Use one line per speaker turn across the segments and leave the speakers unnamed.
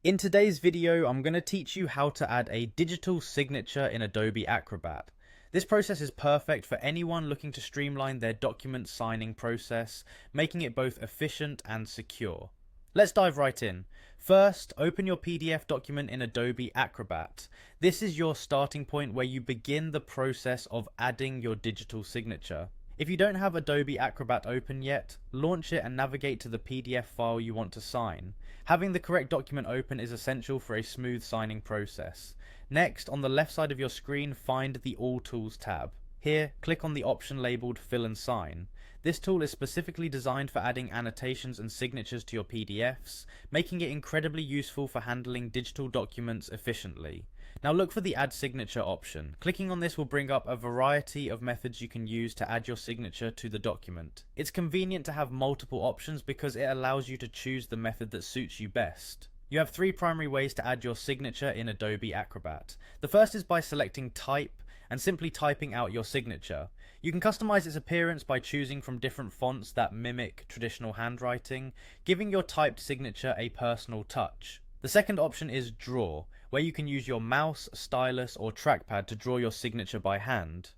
In today's video, I'm going to teach you how to add a digital signature in Adobe Acrobat. This process is perfect for anyone looking to streamline their document signing process, making it both efficient and secure. Let's dive right in. First, open your PDF document in Adobe Acrobat. This is your starting point where you begin the process of adding your digital signature. If you don't have Adobe Acrobat open yet, launch it and navigate to the PDF file you want to sign. Having the correct document open is essential for a smooth signing process. Next, on the left side of your screen, find the All Tools tab. Here, click on the option labeled Fill and Sign. This tool is specifically designed for adding annotations and signatures to your PDFs, making it incredibly useful for handling digital documents efficiently. Now look for the Add Signature option. Clicking on this will bring up a variety of methods you can use to add your signature to the document. It's convenient to have multiple options because it allows you to choose the method that suits you best. You have three primary ways to add your signature in Adobe Acrobat. The first is by selecting Type and simply typing out your signature. You can customize its appearance by choosing from different fonts that mimic traditional handwriting, giving your typed signature a personal touch. The second option is Draw, where you can use your mouse, stylus, or trackpad to draw your signature by hand.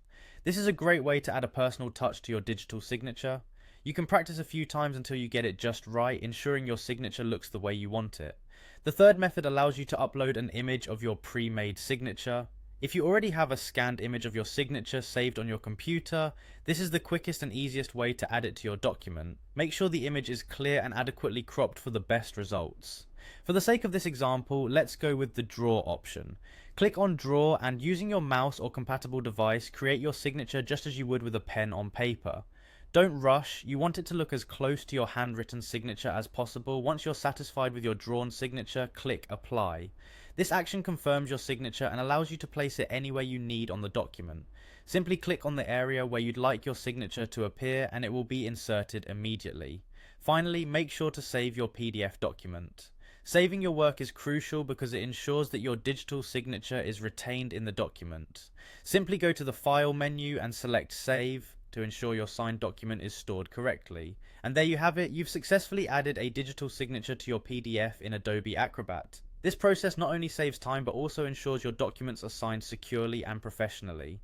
This is a great way to add a personal touch to your digital signature. You can practice a few times until you get it just right, ensuring your signature looks the way you want it. The third method allows you to upload an image of your pre-made signature. If you already have a scanned image of your signature saved on your computer, this is the quickest and easiest way to add it to your document. Make sure the image is clear and adequately cropped for the best results. For the sake of this example, let's go with the Draw option. Click on Draw and using your mouse or compatible device, create your signature just as you would with a pen on paper. Don't rush, you want it to look as close to your handwritten signature as possible. Once you're satisfied with your drawn signature, click Apply. This action confirms your signature and allows you to place it anywhere you need on the document. Simply click on the area where you'd like your signature to appear and it will be inserted immediately. Finally, make sure to save your PDF document. Saving your work is crucial because it ensures that your digital signature is retained in the document. Simply go to the File menu and select Save to ensure your signed document is stored correctly. And there you have it, you've successfully added a digital signature to your PDF in Adobe Acrobat. This process not only saves time but also ensures your documents are signed securely and professionally.